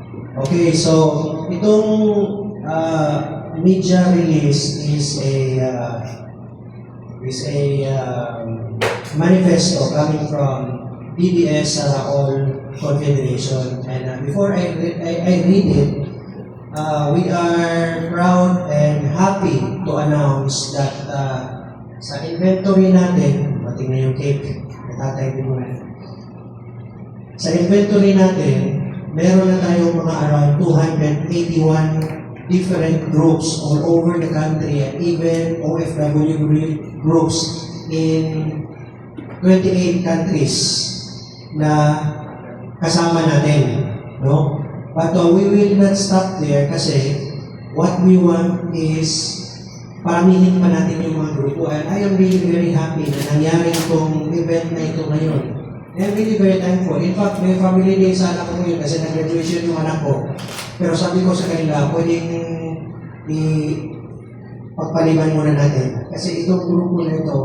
Okay, so itong media release is a manifesto coming from DBS Saraol Confederation. And before I read it, we are proud and happy to announce that sa inventory natin, patingnan yung cake, natatay ko muna. Sa inventory natin, meron na tayong mga around 281 different groups all over the country and even OFW groups in 28 countries na kasama natin, no? But we will not stop there kasi what we want is paramihin pa natin yung mga grupo. And I am really very happy na nangyari itong event na ito ngayon. I'm really very thankful. In fact, may family day sa anak ko ngayon kasi nag-graduation yung anak ko. Pero sabi ko sa kanila, pwedeng pagpaliban muna natin. Kasi itong grupo na ito,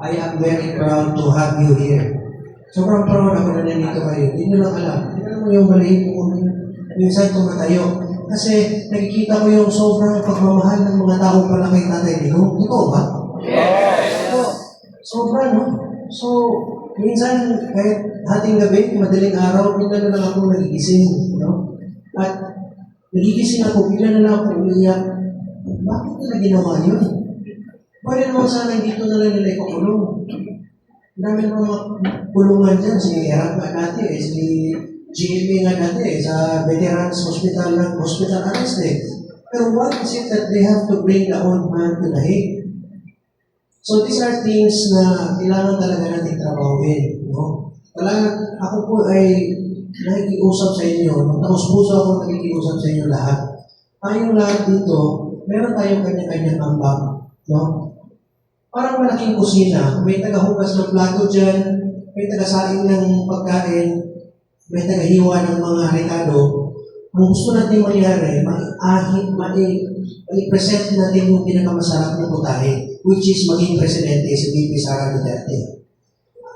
I am very proud to have you here. Sobrang proud ako na nandito kayo. Hindi nyo lang alam. Hindi naman yung maliit ko minsan tumatayo. Kasi nakikita ko yung sobrang pagmamahal ng mga tao pala kay Tatay Digong. Totoo ba? Yes! Sobra, no? So, minsan, kahit hating gabi, madaling araw, bigla na lang ako nagigising, no? At nagigising ako, bigla na lang ako umiyak. Bakit nila ginawa yun? Pwede naman sana dito na lang nila ipakulong. Dami ng mga kulungan dyan, si Erap nga dati, si GMA nga dati, sa Veterans Hospital ng Hospital Arrest Pero what is it that they have to bring the old man to the Hague? So these are things na kailangan talaga natin trabahuin. No? Talaga, ako po ay nakikiusap sa inyo, magtaos-puso ako nakikiusap sa inyo lahat. Tayong lahat dito, meron tayong kanya-kanyang ambag. No? Parang malaking kusina, may tagahugas ng plato dyan, may tagasaing ng pagkain, may tagahiwa ng mga rekado. Ang gusto natin mangyari, i-present natin yung pinakamasarap na putahe, which is maging presidente si VP Sara Duterte.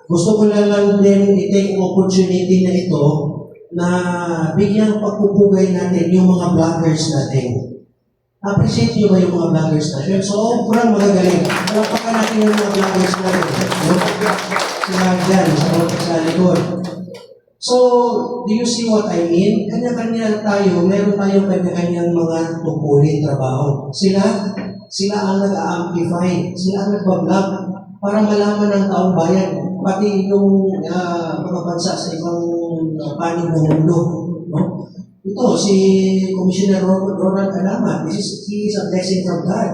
Gusto ko lang din i-take opportunity na ito na bigyang pagpupugay natin yung mga vloggers natin. Appreciate nyo ba yung mga vloggers natin? Sobrang magagaling. Palapakan natin yung mga vloggers natin. Sila dyan, sa likod. So, do you see what I mean? Kanya-kanya tayo, meron tayong kanya-kanyang mga tungkulin trabaho. Sila ang nag-amplify, sila ang nagbablog para malaman ng taong bayan, pati yung mga bansa sa ibang panig ng mundo. No? Ito, si Commissioner Ronald Alama, he is a blessing from God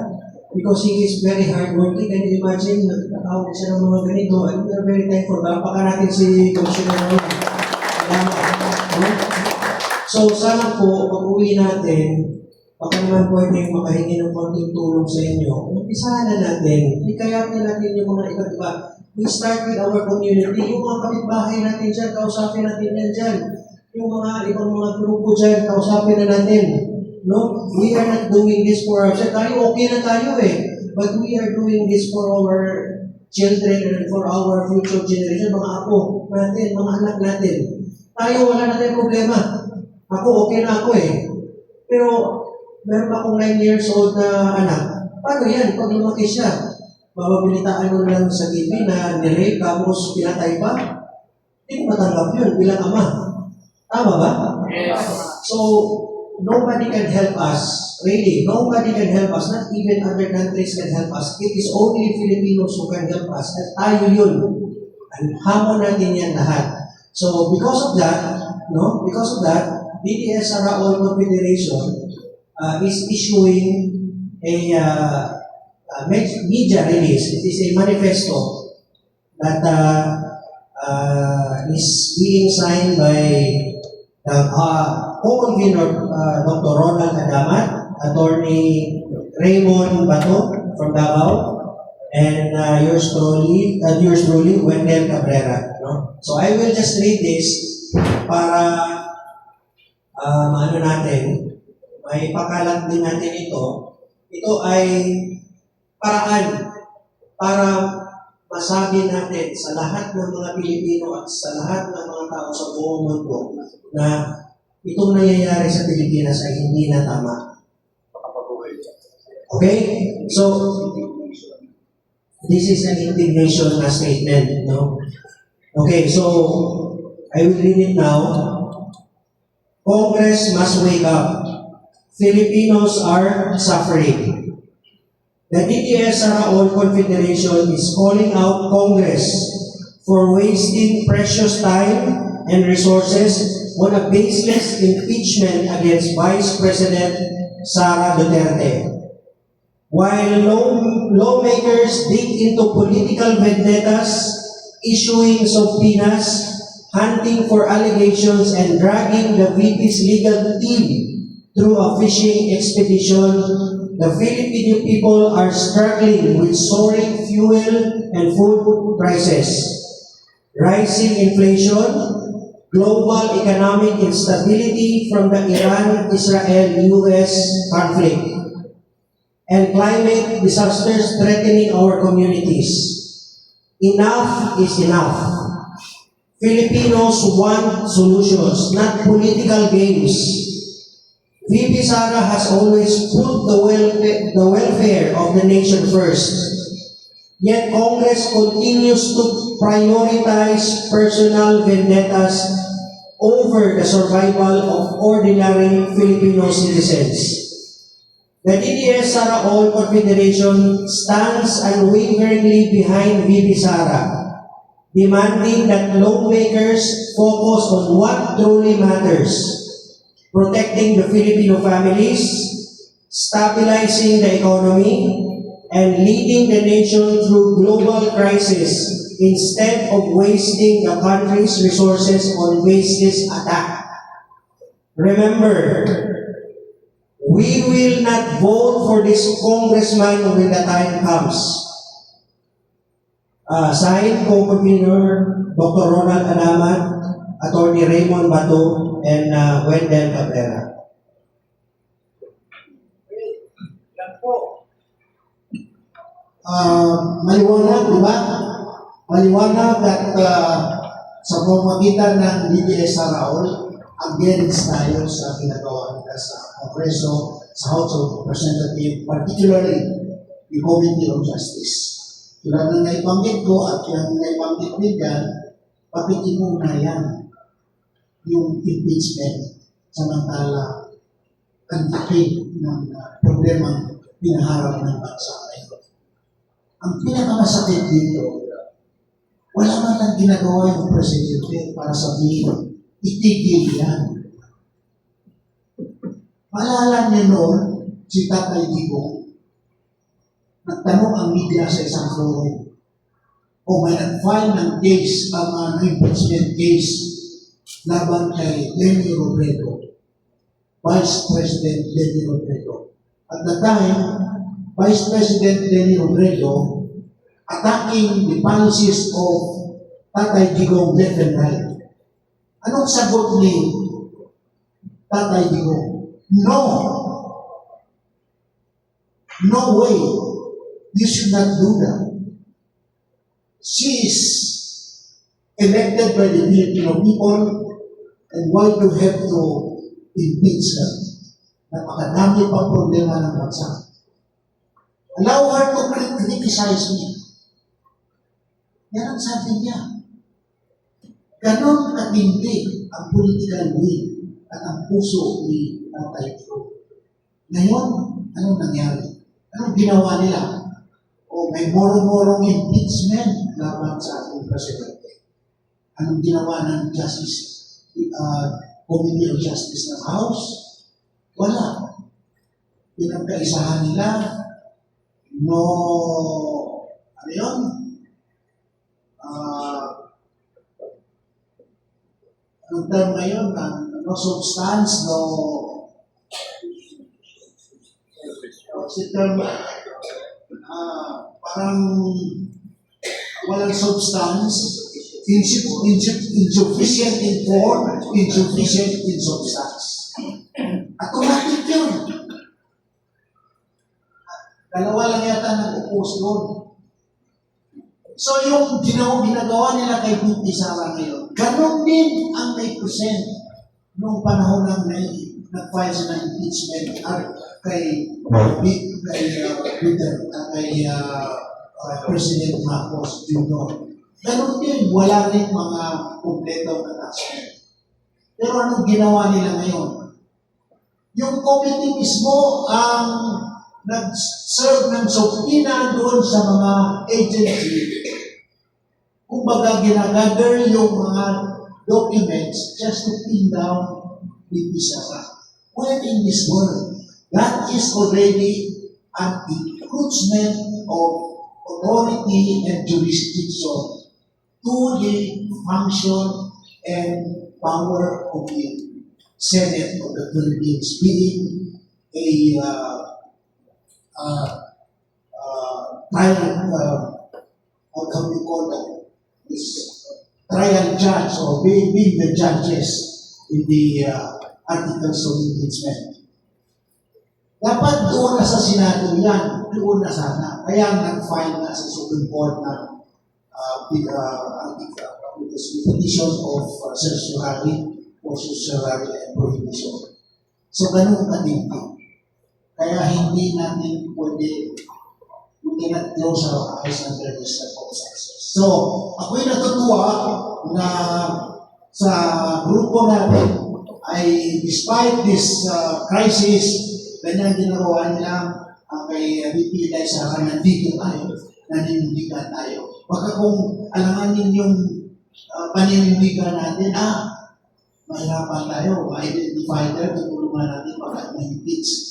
because he is very hardworking. Can you imagine, nakatawag siya ng mga ganito, and we are very thankful. Balapakan natin si Commissioner Ronald. So, sana po, pag-uwi natin, baka naman pwede makahingi ng konting tulong sa inyo. Umpisahan na natin, hikayatin natin yung mga iba't iba. We start with our community, yung mga kapitbahay natin dyan, kausapin natin yan dyan. Yung mga ibang mga grupo dyan, kausapin na natin. No? We are not doing this for ourselves. Tayo, okay na tayo But we are doing this for our children and for our future generation, mga apo natin, mga anak natin. Tayo, wala na tayong problema. Ako, okay na ako Pero, meron akong 9 years old na anak. Paano yan? Pag lumaki siya, mababilitaan mo lang sa TV na nirape, tapos pinatay pa? Hindi ko matanggap yun bilang ama. Tama ba? Yes. So, nobody can help us. Really, nobody can help us. Not even other countries can help us. It is only Filipinos who can help us. At tayo yun. And hamon natin yan lahat. So, because of that, BDS Saraol Confederation is issuing a media release. It is a manifesto that is being signed by the co-convener Dr. Ronald Adamat, Attorney Raymond Bato from Davao, and yours truly, Wendell Cabrera. No? So I will just read this para natin, may pakalat din natin ito. Ito ay paraan para masabi natin sa lahat ng mga Pilipino at sa lahat ng mga tao sa buong mundo na itong nangyayari sa Pilipinas ay hindi na tama. Okay? So, this is an indignation statement, no? Okay, so, I will read it now. Congress must wake up. Filipinos are suffering. The DDS Saraol Confederation is calling out Congress for wasting precious time and resources on a baseless impeachment against Vice President Sara Duterte. While lawmakers dig into political vendettas, issuing subpoenas, hunting for allegations, and dragging the VP's legal team through a fishing expedition, the Filipino people are struggling with soaring fuel and food prices, rising inflation, global economic instability from the Iran-Israel-US conflict, and climate disasters threatening our communities. Enough is enough. Filipinos want solutions, not political games. VP Sara has always put the welfare of the nation first. Yet Congress continues to prioritize personal vendettas over the survival of ordinary Filipino citizens. The DDS Saraol Confederation stands unwaveringly behind VP Sara, demanding that lawmakers focus on what truly matters: protecting the Filipino families, stabilizing the economy, and leading the nation through global crisis instead of wasting the country's resources on baseless attack. Remember, we will not vote for this congressman when the time comes. Signed, Co-Convener Dr. Ronald Anaman, Attorney Raymond Bato, and Wendell Cabrera. Maliwanag, di ba? Maliwanag at sa pamamagitan ng DDS Saraol, against tayo sa ginagawa nila sa Kongreso, sa House of Representatives, particularly the Committee on Justice. Tulad ng naibanggit ko at yung naibanggit din yan, papitin na yan yung impeachment samantala ang laki ng problema pinaharap ng bansa ngayon. Ang pinakamasakit dito, wala man lang ginagawa yung presidente para sabihin, itigil yan. Maalala niyo noon, si Tatay Digong, nagtanong ang media sa isang forum, o may nag-file ng case, ang impeachment case laban kay Lenny Robredo, Vice President Lenny Robredo. At the time, Vice President Lenny Robredo attacking the policies of Tatay Digong left and right. Anong sagot ni Tatay Digong? No! No way! You should not do that. She is elected by the Filipino people, and why do you have to impeach her? Napakadami pang problema ng bansa. Allow her to criticize me. Yan ang sabi niya. Ganon katindi ang political will at ang puso ni Tatay Digong. Ngayon, anong nangyari? Anong ginawa nila? O may moro-morong impeachment laban sa ating presidente. Anong ginawa ng Committee on Justice ng House? Wala. Pinagkaisahan nila, no, ano yun? Anong term ngayon? No substance, no, si term, parang walang substance, insufficient in form, insufficient in substance. Automatic yun. Dalawa lang yata nag-oppose doon. So yung ginagawa nila kay VP Sara ngayon, ganon din ang may present noong panahon ng nag-file siya ng impeachment kay President Marcos Jr. Ganun din, wala rin mga kumpletong attachment. Pero anong ginawa nila ngayon? Yung committee mismo ang nag-serve ng subpoena doon sa mga agency. Kumbaga, ginagather yung mga documents just to pin down with Sara. When in this world, that is already an encroachment of authority and jurisdiction to the function and power of the Senate of the Philippines, being a what do we call that? This trial judge or being the judges in the articles of impeachment. Dapat doon na sa Senado yan, doon na sana. Kaya nag-file na sa Supreme Court ng petition of certiorari or certiorari and prohibition. So, ganun katinti. Kaya hindi natin pwede, we cannot close our eyes under these circumstances. So, ako'y natutuwa na sa grupo natin ay despite this crisis, ganyan ginagawa nila ang kay VP Sara, nandito tayo, naninindigan tayo. Baka kung alanganin yung paninindigan natin, mahirapan tayo, ma-identify tayo, tutulungan natin baka ma-impeach.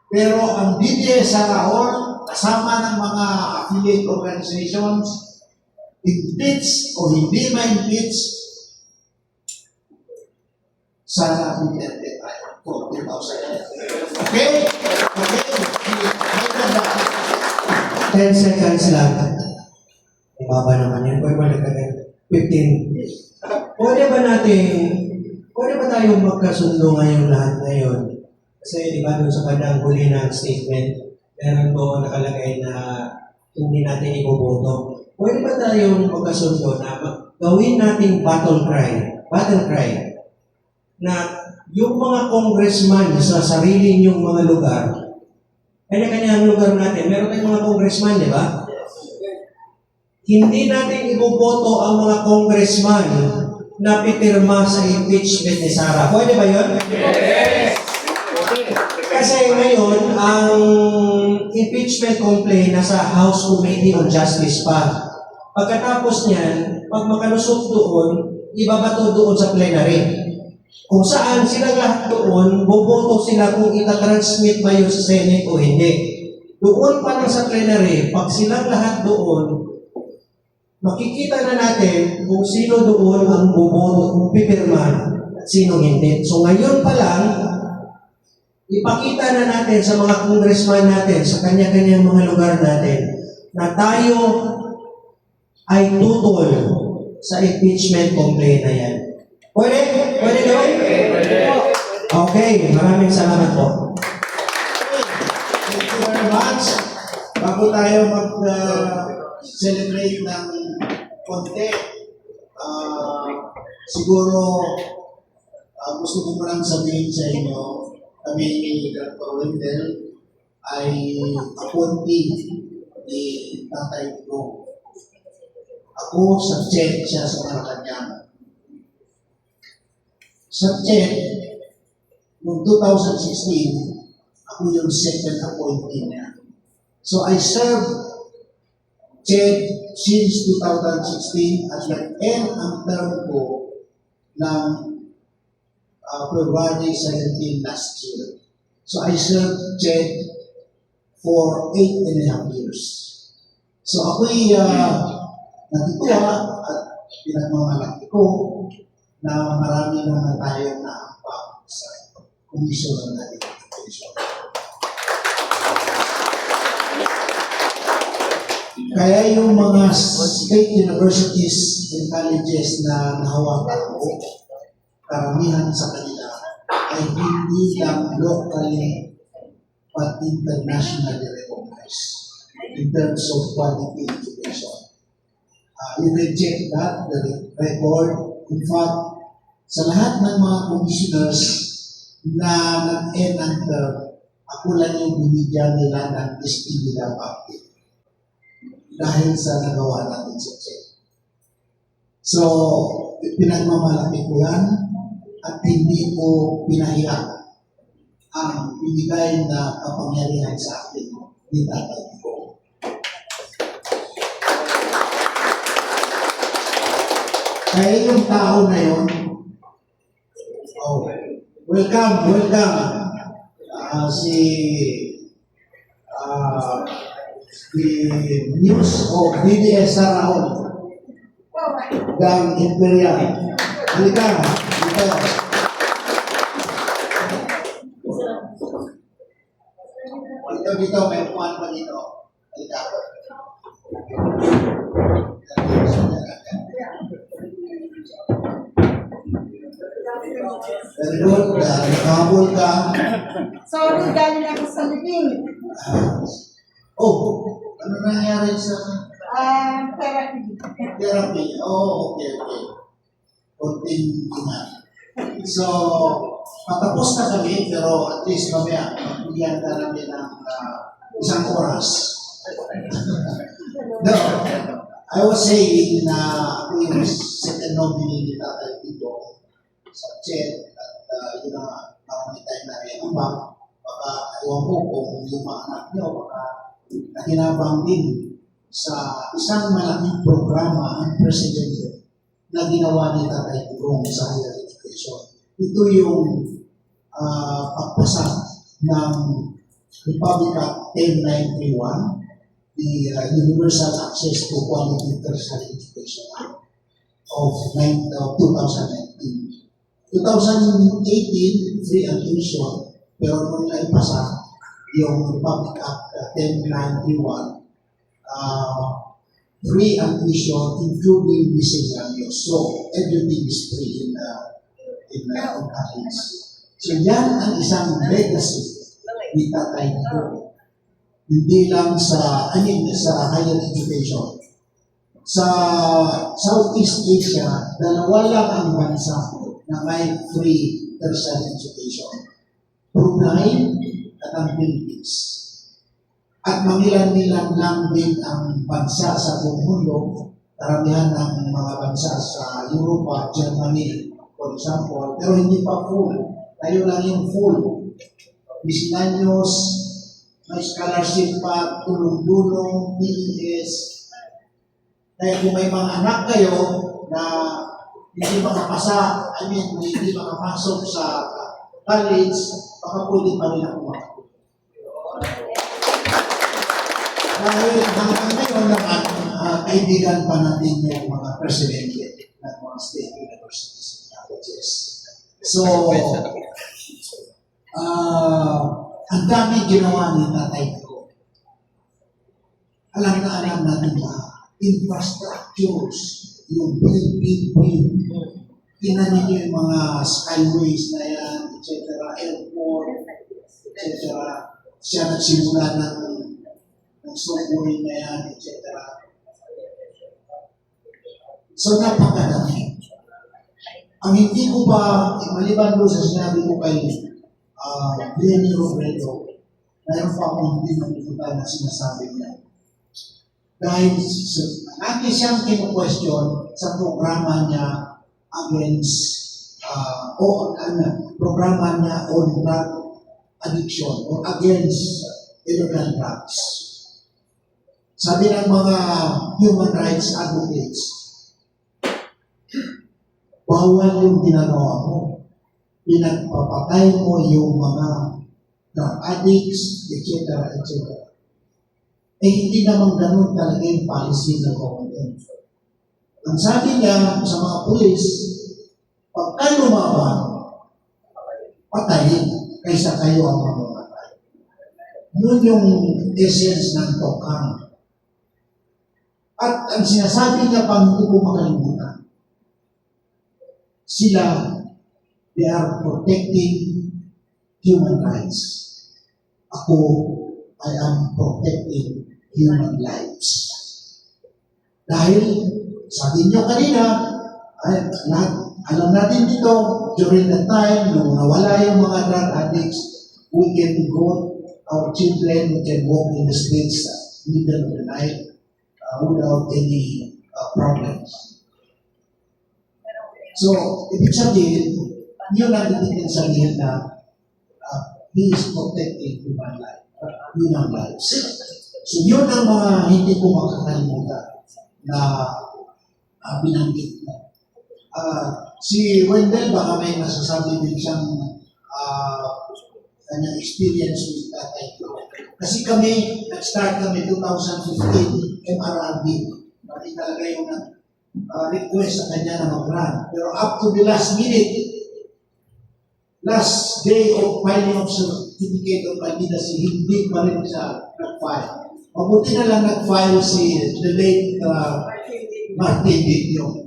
Pero ang DDS Sara Hall, kasama ng mga affiliate organizations, impeach o hindi ma-impeach, sana Duterte tayo for 2000. Okay? Okay? 10 seconds lang. Ibaba naman yan. Pwede ba nagkagan? 15. Pwede ba tayong magkasundo ngayong lahat ngayon? Kasi di ba doon sa bandang huli ng statement, meron po nakalagay na hindi natin iboboto. Pwede ba tayong magkasundo na gawin nating battle cry, na yung mga congressman sa sarili niyong mga lugar, kanya-kanyang lugar natin, meron tayong mga congressman, di ba? Hindi natin iboboto ang mga congressman na pipirma sa impeachment ni Sara. Pwede ba yun? Yes! Kasi ngayon, ang impeachment complaint nasa House Committee on Justice pa. Pagkatapos niyan, pag makalusot doon, ibabato doon sa plenary. Kung saan silang lahat doon, boboto sila kung itatransmit ba yun sa Senate o hindi. Doon pa lang sa plenary, pag silang lahat doon, makikita na natin kung sino doon ang boboto, kung pipirma, at sino hindi. So ngayon pa lang, ipakita na natin sa mga congressman natin, sa kanya-kanyang mga lugar natin, na tayo ay tutol sa impeachment complaint na yan. Pwede? Pwede gawin? Okay, maraming salamat po. Thank you very much. Bago tayo mag-celebrate ng konti, siguro gusto ko parang sabihin sa inyo, kami ni Dr. Wendell ay appointee ni Tatay ko. Ako, subject siya sa Malacanang. Subject, noong 2016, ako yung second appointee niya. So I served Ched since 2016 at nag-end ang term ko ng February 17 last year. So I served Ched for 8.5 years. So ako'y natutuwa at pinagmamalaki ko na marami naman tayo na sa komisyon natin. Kaya yung mga state universities and colleges na nahawakan ko, karamihan sa kanila ay hindi lang locally but internationally recognized in terms of quality education. You can check that, the record. In fact, Sa lahat ng mga commissioners na nag-end ang term, ako lang yung binigyan nila ng STD update dahil sa nagawa natin sa check. So, pinagmamalaki ko yan at hindi ko pinahiya ang binigay na kapangyarihan sa akin ni Tatay ko. Kaya yung tao na yun, oh, welcome. The news of DDS Saraon ng Imperial. Halika. Dito, may upuan pa dito. Halika. Very good. Nakahabol ka. Sorry, galing ako sa living. Ano nangyari sa Therapy. therapy? Okay. Konting ina. So, patapos na kami, pero at least mamaya, magbigyan ka namin ng isang oras. No, I was saying na ako yung second nominee ni Tatay dito sa chat at yun na marami tayo na rin baka ewan ko kung yung mga anak niyo baka nakinabang din sa isang malaking programa ang presidente na ginawa ni Tatay Digong sa higher education. Ito yung pagpasa ng Republic Act 10931, the Universal Access to Quality Tertiary Education Act of 2019. 2018, free and tuition, pero nung naipasa yung Republic Act 10931, free and tuition including miscellaneous. So, everything is free in college. So, yan ang isang legacy ni Tatay Digong. Hindi lang sa higher education. Sa Southeast Asia, dalawa lang ang bansa na may free tertiary education. Brunei at ang Philippines. At mangilan-ilan lang din ang bansa sa buong mundo, karamihan ng mga bansa sa Europa, Germany, for example, pero hindi pa full. Tayo lang yung full. Miscellaneous, may scholarship pa, tulong-tulong, PES. Kaya kung may mga anak kayo na hindi makapasa, hindi makapasok sa college, baka pwede pa rin ako makapasok. Dahil hanggang ngayon naman, kaibigan pa natin yung mga presidente ng mga state universities and colleges. So, ang dami ginawa ni Tatay ko. Alam natin na infrastructures, yung big. Tinanin niyo yung mga skyways na yan, etc., airport, etc. Siya nagsimula ng subway na yan, etc. So, napakadami. Ang hindi ko ba, maliban doon sa sinabi ko kay Lenny Robredo, mayroon pa akong hindi nakikita na sinasabi niya. Dahil natin siyang kinu-question sa programa niya against programa niya on drug addiction or against illegal drugs. Sabi ng mga human rights advocates, bawal yung ginagawa mo. Pinagpapatay mo yung mga drug addicts, etc. Eh, hindi naman ganun talaga yung policy ng government. Ang sabi niya sa mga pulis, pag kayo lumaban, patayin kaysa kayo ang mamamatay. Yun yung essence ng tokang. At ang sinasabi niya pang hindi ko makalimutan, sila, they are protecting human rights. Ako, I am protecting human lives. Dahil, sabi niyo kanina, Alam natin dito, during the time, nung nawala yung mga drug addicts, we can go, our children, we can walk in the streets middle of the night without any problems. So, ibig sabihin, yun ang ibig sabihin na he is protecting human life, human lives. So, yun ang mga hindi ko makakalimutan na binanggit mo. Si Wendell, baka may nasasabi din siyang kanyang experience with tatay ko. Kasi kami, nag-start kami 2015, MRRB. Pati talaga yung request sa kanya na mag-run. Pero up to the last minute, last day of filing of certificate of candidacy, hindi pa rin siya nag-file. Mabuti na lang nag-file si the late Martin Didio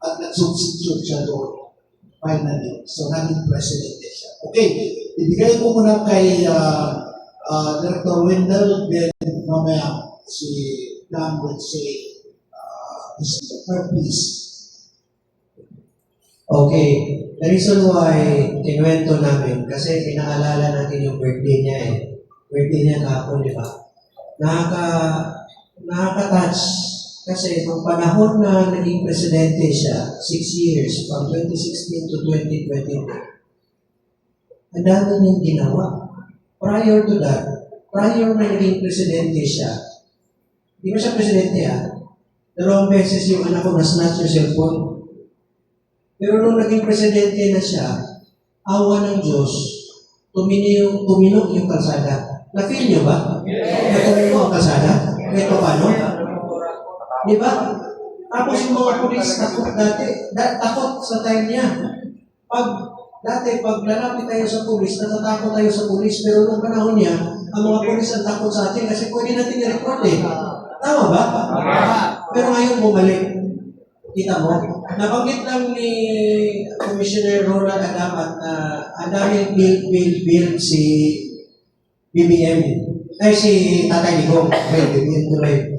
at nag-substitute siya doon. Finally. So, naging presidente siya. Okay, ibigay ko muna kay Director Wendell, then mamaya si Dan will say his purpose. Okay, the reason why kinuwento namin, kasi inaalala natin yung birthday niya eh. Birthday niya kahapon, di ba? Nakaka-touch kasi nung panahon na naging presidente siya, 6 years, from 2016 to 2020, ang dami niyang ginawa. Prior to that, prior na naging presidente siya, hindi mo siya presidente dalawang beses yung anak ko na-snatch yung cellphone. Pero nung naging presidente na siya, awa ng Diyos, tuminog yung kalsada. Na-feel niyo ba? Na tuminog ang kalsada? Ito paano? Di ba? Tapos yung mga pulis takot dati. Takot sa time niya. Dati, pag lalapit tayo sa pulis, natatakot tayo sa pulis. Pero nung panahon niya, ang mga pulis ang takot sa atin kasi pwede natin i-report eh. Tama ba? Pero ngayon bumalik. Kita mo? Nabanggit lang ni Commissioner Ronald Adamat na ang daming build si BBM. Ay, si Tatay Ligong. Well, BBM tuloy.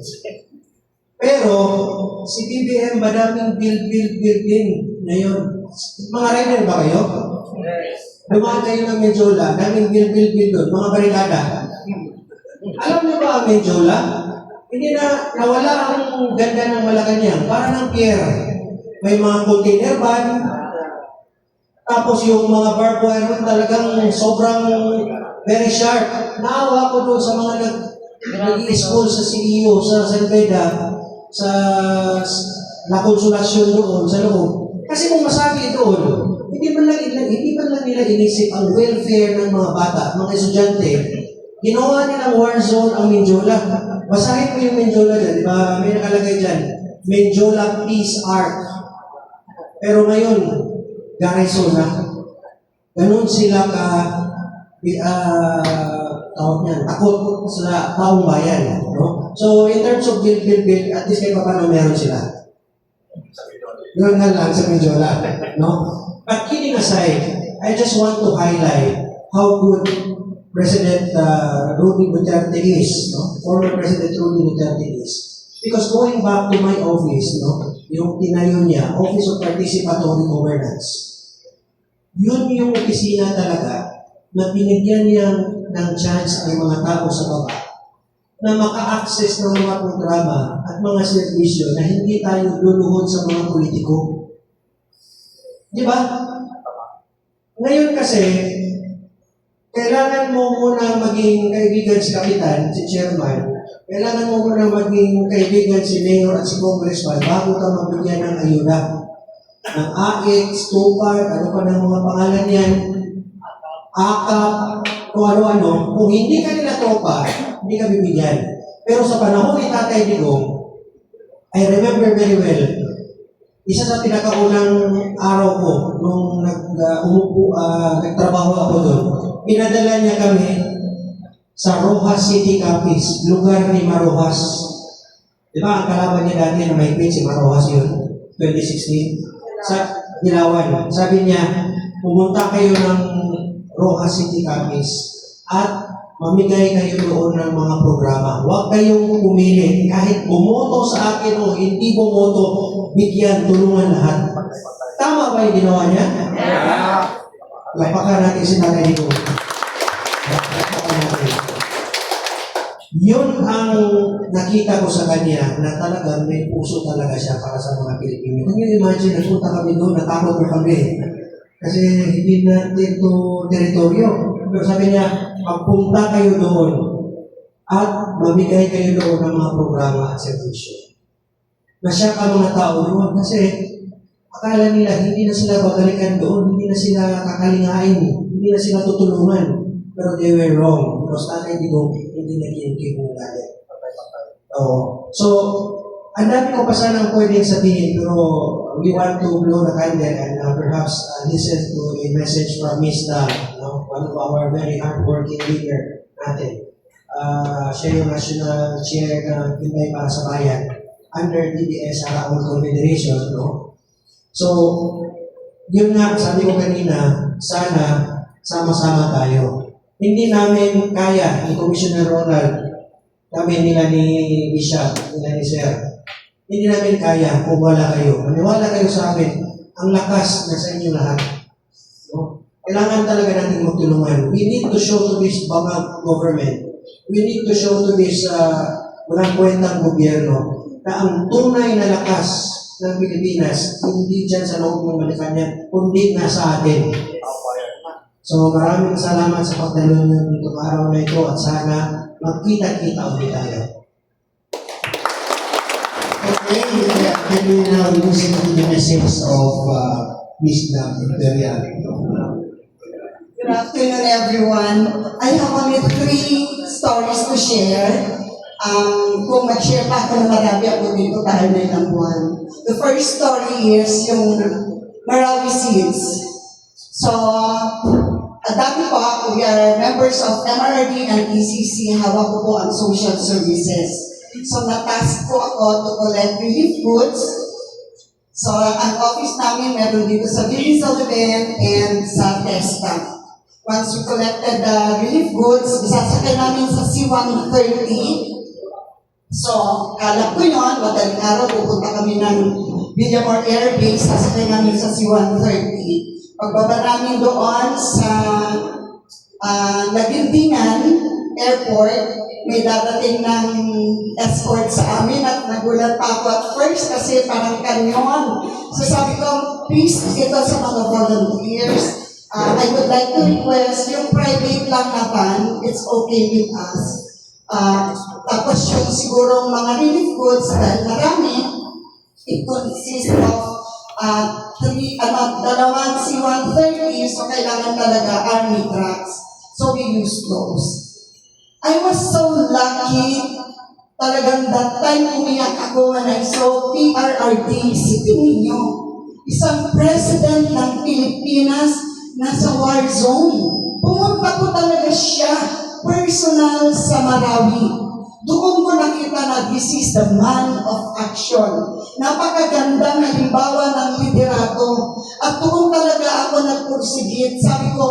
Pero, si BBM, madaming build din ngayon. Mga rider ba kayo? Dumaan kayo ng Menjola, daming build doon, mga barikada. Alam niyo ba ang Menjola? Hindi na nawala ang ganda ng Malacanang, para ng pier. May mga container van, tapos yung mga barbed wire talagang sobrang very sharp. Naawa ko doon sa mga nag-i-school sa CEO, sa San Beda, sa La Consolacion doon, sa loob. Kasi kung masabi doon, hindi man lang nila inisip ang welfare ng mga bata, mga estudyante. Ginawa nilang war zone ang Menjola. Basahin mo yung Menjola dyan, di ba? May nakalagay dyan, Menjola Peace Arc. Pero ngayon, garrison na. Ganun sila tawag niyan, takot sa taong bayan. No? So, in terms of build, at least kahit paano meron sila. Yun nga lang sa Menjola. No? But kidding aside, I just want to highlight how good President Rodney Duterte is, no? Former President Rodney Duterte is. Because going back to my office, no, yung tinayo niya, Office of Participatory Governance, yun yung opisina talaga na binigyan niya ng chance ang mga tao sa baba na maka-access ng mga programa at mga servisyo na hindi tayo luluhod sa mga politiko. Di ba? Ngayon kasi, kailangan mo muna maging kaibigan si Kapitan, si Chairman. Kailangan mo muna maging kaibigan si Mayor at si Congressman bago ka mabigyan ng ayuda. Ng AX, TUPAR, ano pa ng mga pangalan yan, AKAP, kung ano-ano. Kung hindi ka nila tropa, hindi ka bibigyan. Pero sa panahon ni Tatay Digong, I remember very well, isa sa pinakaunang araw ko nung nagtrabaho ako doon, pinadala niya kami sa Rojas City Capiz, lugar ni Marojas. Di ba, ang kalaban niya dati na may queen, si Marojas yun, 2016, sa Dilawan. Sabi niya, pumunta kayo ng Rojas City Capiz at mamigay kayo doon ng mga programa. Huwag kayong pumili. Kahit bumoto sa akin o hindi bumoto, bigyan, tulungan lahat. Tama Tama ba yung ginawa niya? Lapakan natin si Nanay Nico. Lapakan natin. Yun ang nakita ko sa kanya na talagang may puso talaga siya para sa mga Pilipino. Kung you imagine, nagpunta kami doon, natakot na kami. Kasi hindi natin ito teritoryo. Pero sabi niya, pagpunta kayo doon at mamigay kayo doon ng mga programa at servisyo. Nasyak ang mga tao doon kasi akala nila hindi na sila babalikan doon, hindi na sila kakalingain, hindi na sila tutulungan. Pero they were wrong because Tatay Digong hindi nag-iingkip ng galit. So, ang dami ko pa sanang pwedeng sabihin pero we want to blow the candle and perhaps listen to a message from Ms. Dal, one of our very hardworking leader natin. Siya yung national chair ng Pinoy para sa Bayan under DDS Araon Confederation. So, yun nga, sabi ko kanina, sana sama-sama tayo. Hindi namin kaya ni Commissioner Ronald, kami nila ni Bishop, nila ni Sir. Hindi namin kaya kung wala kayo. Maniwala kayo sa amin, ang lakas na sa inyo lahat. Kailangan talaga natin magtulungan. We need to show to this bangag government. We need to show to this walang kwentang gobyerno na ang tunay na lakas ng Pilipinas, hindi dyan sa loob ng Malacanang, kundi nasa atin. So maraming salamat sa pagdalo nyo dito araw na ito at sana magkita-kita ulit tayo. Okay, can we now listen to the message of Ms. Dam Imperial? Good afternoon, everyone. I have only 3 stories to share. Kung mag-share pa ako ng marami ako dito dahil may ilang buwan. The first story is yung Marawi Seeds. So, at dami po, we are members of MRD and ECC, hawak ko po ang social services. So, na-task po ako to collect relief goods. So, ang office namin meron dito sa Village Sullivan and sa Testa. Once we collected the relief goods, isasakay namin sa C-130. So, kala ko yun, madaling araw, pupunta kami ng Villamor Air Base, sasakay namin sa C-130. Pagbaba namin doon sa Lagindingan Airport, may darating ng escort sa amin at nagulat pa ako at first kasi parang kanyon. So sabi ko, please, ito sa mga volunteers. I would like to request yung private lang na van, it's okay with us. Tapos yung siguro mga relief goods, dahil marami, it consists of dalawang C-130, so kailangan talaga army trucks. So we use those. I was so lucky, talagang that time umiyak ako when I saw PRRD, isipin ninyo, isang president ng Pilipinas nasa war zone. Pumunta po talaga siya, personal sa Marawi. Doon ko nakita na this is the man of action. Napakagandang halimbawa ng liderato. At doon talaga ako nagpursigit. Sabi ko,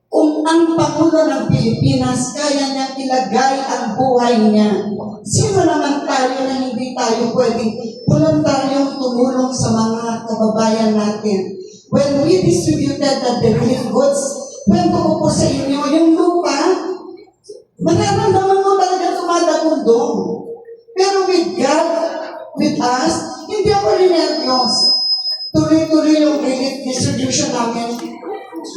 kung ang Pangulo ng Pilipinas, kaya niya ilagay ang buhay niya. Sino naman tayo na hindi tayo pwedeng voluntaryong tumulong sa mga kababayan natin? When we distributed the relief goods, kwento ko po sa inyo, yung lupa, mararamdaman mo talaga tumadagong doon. Pero with God, with us, hindi ako rinervyos. Tuloy-tuloy yung relief distribution namin.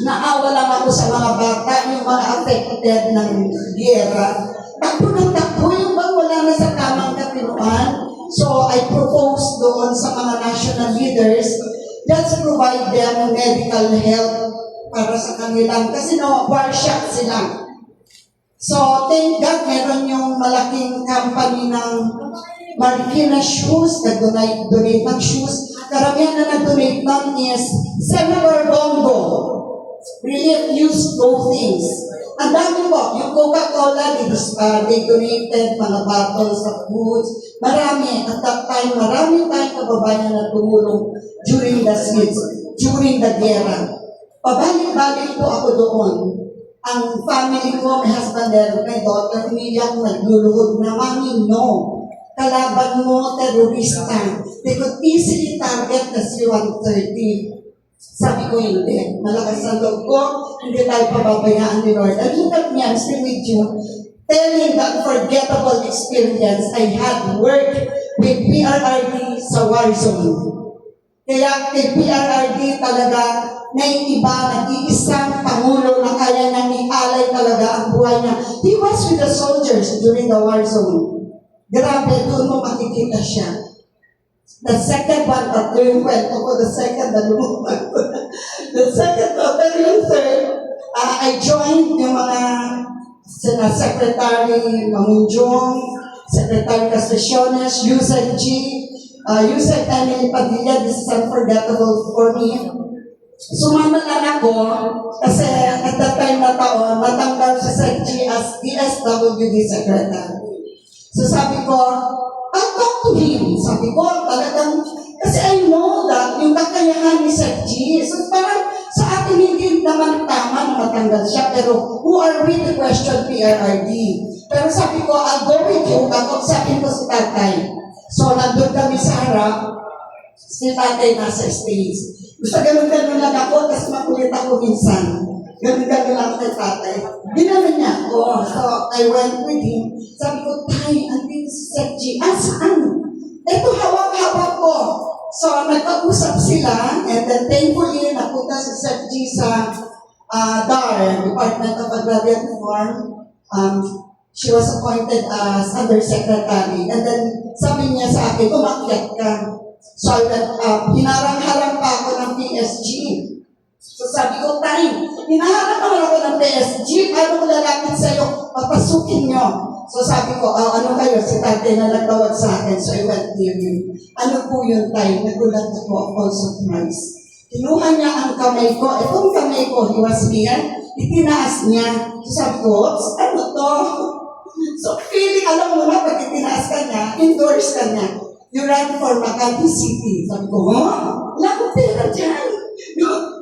Naawa lang ako sa mga bata, yung mga affected ng giyera. Takbo ng takbo, yung bang wala na sa tamang katinuan. So I propose doon sa mga national leaders, let's provide them medical help para sa kanilang, kasi war shock sila. So, thank God, meron yung malaking company ng Marikina Shoes, nag-donate ng shoes. Karamihan na nag-donate ng is Senator Bongo, relief used clothings. Ang dami po, yung Coca-Cola, they donated mga bottles of goods. Marami, at that time, marami tayong kababayan na tumulong during the siege, during the gera. Pabalik-balik po ako doon. Ang family ko, my husband there, my daughter, umiyak, nagluluhod na, Mami, no. Kalaban mo, terorista. They could easily target the C-130. Sabi ko, hindi. Malakas ang loob ko. Hindi tayo pababayaan ni Lord. And look at me, I'm still with you. Telling the unforgettable experience I had worked with PRRD sa war zone. Kaya kay PRRD talaga naiiba, nag-iisang Pangulo na kaya nang ialay talaga ang buhay niya. He was with the soldiers during the war zone. Grabe, doon mo makikita siya. The second one, yung kwento ko, the second, nalumupan ko na. The second, pero yung third, I joined yung mga Secretary Mamunjong, Secretary Castaciones, Yusek G, Yusek Emily Padilla. This is unforgettable for me. Sumama lang ako kasi at that time na taon, natanggal si Sec G as DSWD Secretary. So sabi ko, I'll talk to him. Sabi ko, talagang, kasi I know that yung kakayahan ni Sec G, so parang sa atin hindi naman tama na matanggal siya, pero who are we to question PRRD? Pero sabi ko, I'll go with you, sabi ko si tatay. So nandun kami sa harap, si tatay nasa stage. Gusto ganun-ganun lang ako, tapos makulit ako minsan. Ganun-ganun lang kay tatay. Ginanon niya ako. So, I went with him. Sabi ko, Tay, andito si Sec G. Saan? Ito, hawak-hawak ko. So, nagpag-usap sila, and then thankfully, napunta si Sec G sa DAR, Department of Agrarian Reform. She was appointed as Undersecretary. And then, sabi niya sa akin, umakyat ka. So, I went up. Hinarang-harang pa ako ng PSG. So, sabi ko, Tay, hinaharap naman ako ng PSG. Paano ko lalapit sa'yo? Papasukin niyo. So, sabi ko, ano kayo? Si tatay na nagtawag sa akin. So, I went near him. Ano po yun, Tay? Nagulat ako, all surprised. Kinuha niya ang kamay ko. Itong kamay ko, he was here. Itinaas niya. So, sabi ko, oops, ano to? So, feeling, alam mo na, pag itinaas ka niya, endorse ka niya. You ran for Makati City. Sabi ko, wala akong pera dyan.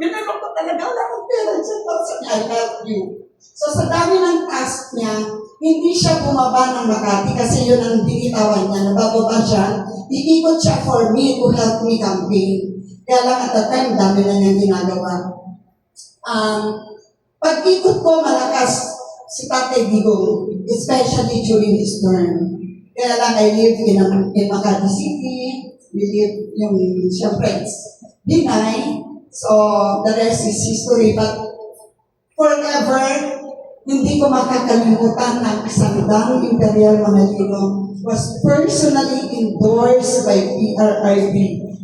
Ginagawa ko talaga, wala akong pera dyan. Sabi, I love you. So sa dami ng task niya, hindi siya bumaba ng Makati kasi yun ang binitawan niya. Nabababa siya, iikot siya for me to help me campaign. Kaya lang at that time, dami na niyang ginagawa. Pag-ikot ko, malakas si Tatay Digong, especially during his term. Kaya lang, I live in Makati City. We live yung, siyempre, Binay. So, the rest is history. But, forever, hindi ko makakalimutan ang isang dang Imperial Manalino was personally endorsed by PRRD.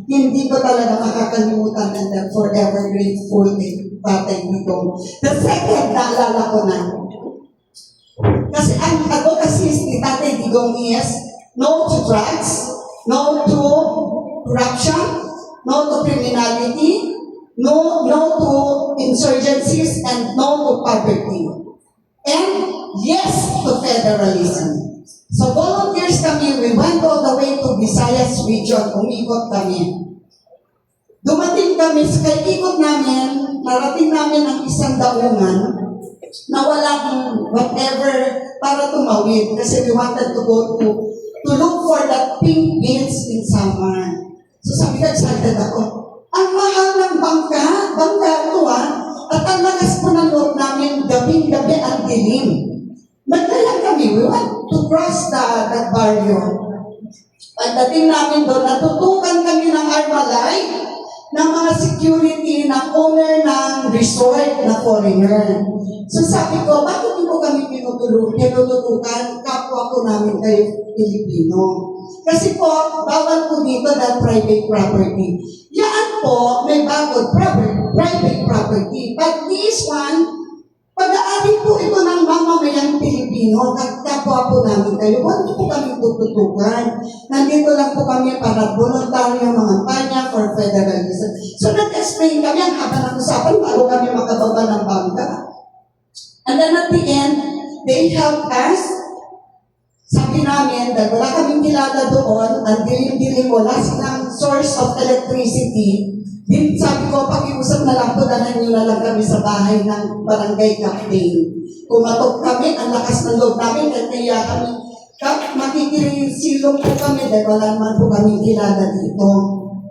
Hindi ko talaga makakalimutan and I'm forever grateful kay Tatay Digong. The second, naalala ko na, kasi ang advocacy ni Tatay Digong is no to drugs, no to corruption, no to criminality, no to insurgencies, and no to poverty. And yes to federalism. So volunteers kami, we went all the way to Visayas region, umikot kami. Dumating kami, sa kaikikot namin, narating namin ang isang daungan, na walang whatever para tumawid kasi we wanted to go to look for that pink beans in summer. So sabi ko, excited ako. Ang mahal ng bangka ito at ang lakas po ng loob namin, gabing-gabi ang dilim. Naglayang kami, we want to cross that barrio. Pagdating namin doon, natutukan kami ng Armalite, ng mga security, ng owner ng resort na foreigner. So sabi ko, bakit hindi po kami pinututukan? Kapwa po namin kayo Pilipino. Kasi po, bawal po dito na private property. Yan po, may bago, private property. But this one, pag-aari po ito ng mamamayang Pilipino, kapwa po namin kayo, huwag po kami tututukan. Nandito lang po kami para voluntaryo mga panya for federalism. So nag-explain kami ang haba ng usapan bago kami makababa ng bangka. And then at the end, they helped us. Sabi namin, dahil wala kaming kilala doon, ang dilim-dilim, wala silang source of electricity. Din sabi ko, pakiusap na lang po, dahil nyo na lang kami sa bahay ng barangay captain. Kumatok kami, ang lakas ng loob namin, kaya kami, makikisilong po kami, dahil wala naman po kaming kilala dito.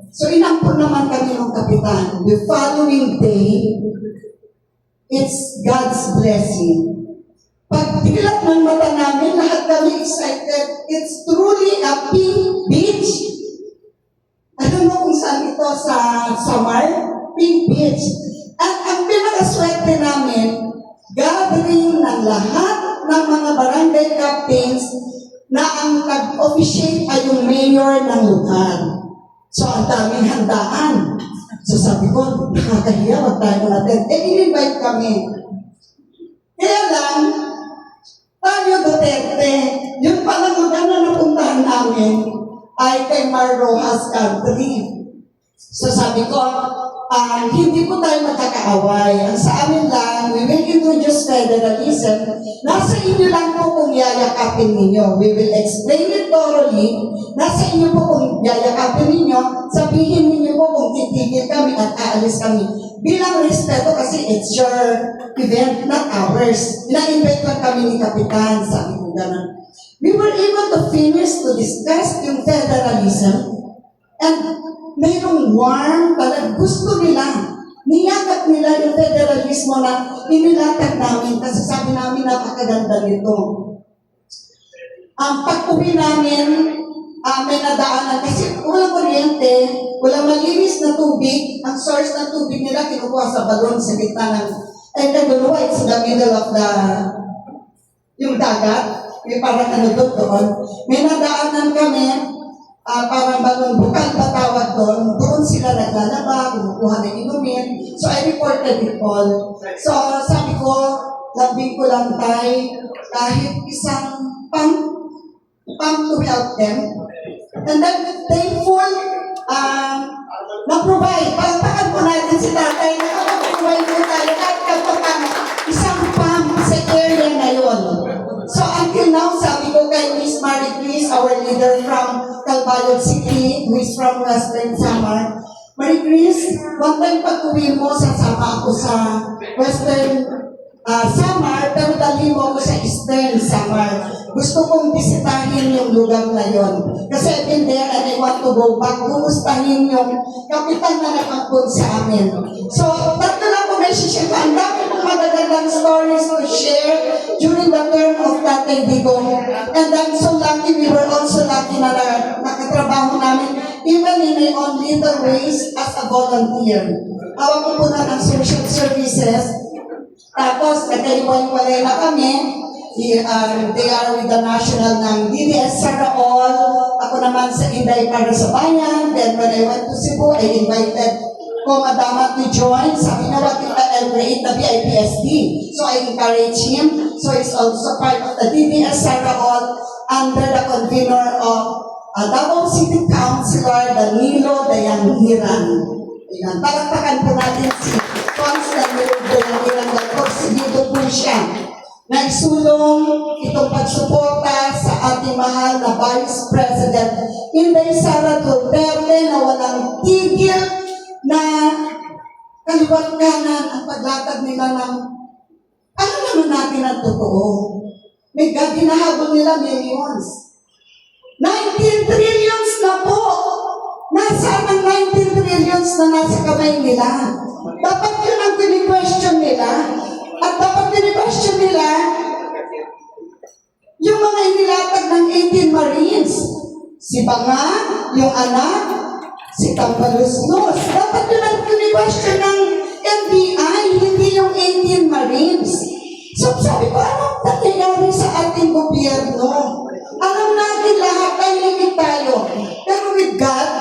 So inampun naman kami ng kapitan. The following day, it's God's blessing. Pag tilat ng mata namin, lahat kami excited. It's truly a pink beach. I don't know kung saan ito sa Samar, Pink Beach. At ang pinakaswerte namin, gathering ng lahat ng mga barangay captains na ang nag-officiate ay yung mayor ng lugar. So, ang daming handaan. So, sabi ko, nakakahiya, wag tayo natin. In-invite kami. Kaya lang, tayo Duterte, yung palang lugar na napuntahan namin ay kay Mar Rojas Country. So sabi ko, hindi po tayo magkakaaway. Ang sa amin lang, we will introduce federalism. Nasa inyo lang po kung yayakapin ninyo. We will explain it thoroughly. Nasa inyo po kung yayakapin ninyo. Sabihin ninyo po kung titigil kami at aalis kami. Bilang respeto kasi it's your event, not ours. Na-invite lang kami ni Kapitan, sabi ko gano'n. We were able to finish to discuss yung federalism and mayroong warm, talagang gusto nila. Niyakap nila yung federalismo na inilatag namin kasi sabi namin napakaganda nito. Ang pag-uwi namin, may nadaanan kasi walang kuryente, walang malinis na tubig, ang source ng tubig nila kinukuha sa balon sa gitna ng, and I don't know why it's in the middle of the, yung dagat, may parang ano doon. May nadaanan kami, parang balon bukal ba tawag doon sila naglalaba, kumukuha ng inumin. So I reported it all. So sabi ko, lambing ko lang tayo, kahit isang pump to help them. And then, thankful, na-provide. Palagpakan po natin si tatay na nakapag-provide po tayo kahit kapag isang pump sa area na yun. So, until now, sabi ko kay Miss Marie Chris, our leader from Calbayog City, who is from Western Samar, Marie Chris, one time pag-uwi mo, sasama ako sa Western Samar, pero dali mo ako sa Eastern Samar. Gusto kong bisitahin yung lugar na yon. Kasi I've been there and I want to go back. Gumustahin yung kapitan na nakapun sa amin. So, tatlo lang po may share. Ang dami pong magagandang stories to share during the term of Tatay Digong. And I'm so lucky, we were also lucky na nakatrabaho namin even in my own little ways as a volunteer. Hawak ko po na ng social services. Tapos, nagkaiwalay na kami. They are with the national ng DDS Saraol. Ako naman sa Inday para sa Bayan. Then when I went to Cebu, I invited ko Madama to join. Sabi niya, what if I'll create the BIPSD? So I encourage him. So it's also part of the DDS Saraol under the convener of Davao City Councilor Danilo Dayanhiran. Ayan, palakpakan po natin si Constantino Dayanhiran. Dito po siya. Nagsulong itong pagsuporta sa ating mahal na Vice President Inday Sara Duterte na walang tigil na kaliwat kanan ang paglatag nila ng ano naman natin ang totoo. May ginahabol nila millions. 19 trillions na po! Nasaan ang 19 trillions na nasa kamay nila? Dapat yun ang pini-question nila. At dapat pini-question nila yung mga inilatag ng 18 Marines. Si Banga, yung anak, si Tambaluslos. Dapat yun ang pini-question ng NBI, hindi yung 18 Marines. So sabi ko, anong nangyayari sa ating gobyerno? Alam natin lahat, tahimik tayo. Pero with God,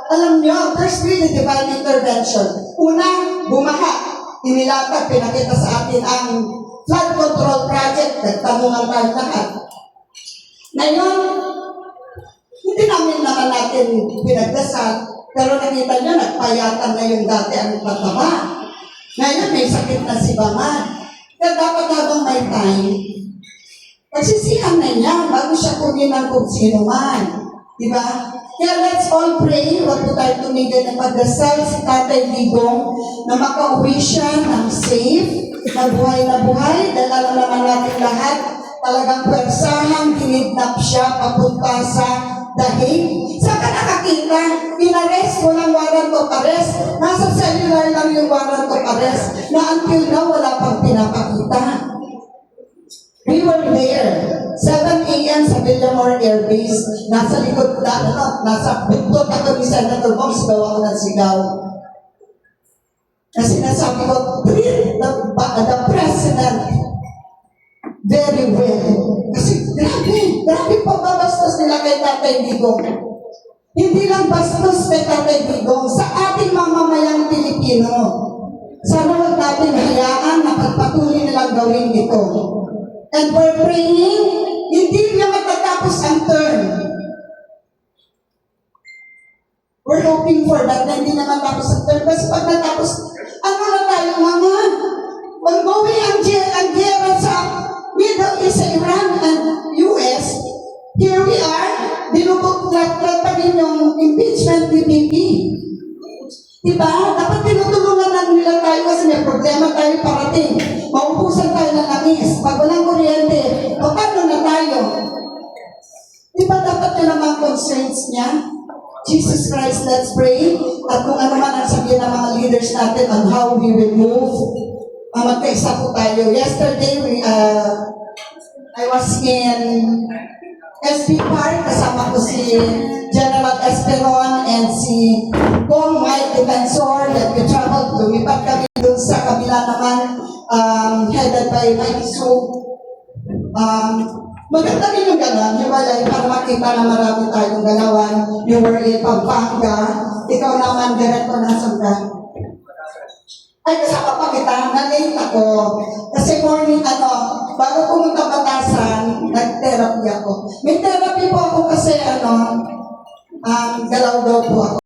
alam niyo, there's really divine intervention. Una, bumaha. Inilatag, pinakita sa atin ang flood control project. Nagtanungan tayo lahat. Ngayon, hindi natin pinagdasal, pero nakita nyo, nagpayatan na yung dati ang pataba. Ngayon, may sakit na si Banga. Kaya dapat habang may time, pagsisihan na niya bago siya kuminan kung sino man. Diba? Kaya let's all pray, wag po tayo tumigil ng pagdasal si Tatay Digong na makauwi siya ng safe, na buhay, dahil alam naman natin lahat, talagang pwersahan, kinidnap siya papunta sa The Hague. Saan ka nakakita? Inarrest ko ng warrant of arrest. Nasa cellular lang yung warrant of arrest na until now wala pang pinapakita. We were there. 7 a.m. sa Villamor Air Base. Nasa likod na, nasa buktot ako ni Senator Bong, sigaw ako ng sigaw. Kasi nasabi ko, treat the president very well. Kasi grabe pababastos nila kay Tatay Digong. Hindi lang bastos kay Tatay Digong, sa ating mamamayang Pilipino. Sana huwag natin hayaan na pagpatuloy nilang gawin ito. And we're praying, hindi niya matatapos ang term. We're hoping for that na hindi na matapos ang term. Kasi pag natapos, ano na tayo mga? Ongoing ang gera sa Middle East, sa Iran and US. Here we are, binubuklat pa rin yung impeachment ni PP. Diba? Dapat tinutulungan na nila tayo kasi may problema tayo parating. Maubusan tayo ng langis. Pag walang kuryente, paano na tayo? Diba dapat yun ang mga concerns niya? Jesus Christ, let's pray. At kung ano man ang sabihin ng mga leaders natin on how we will move, magkaisa po tayo. Yesterday, I was in SB Park, kasama ko si General Esperon and si Kong Mike Defensor that we traveled. Lumipat kami doon sa kabila naman, headed by Mike Su. Maganda rin yung gano'n, hiwalay para makita na marami tayong galawan. You were in Pampanga, ikaw naman ganito nasaan ka? Ay, kasama pa kita, na-late ako. Kasi morning, bago pumunta Batasan, nag-therapy ako. May therapy po ako kasi, galaw daw po ako.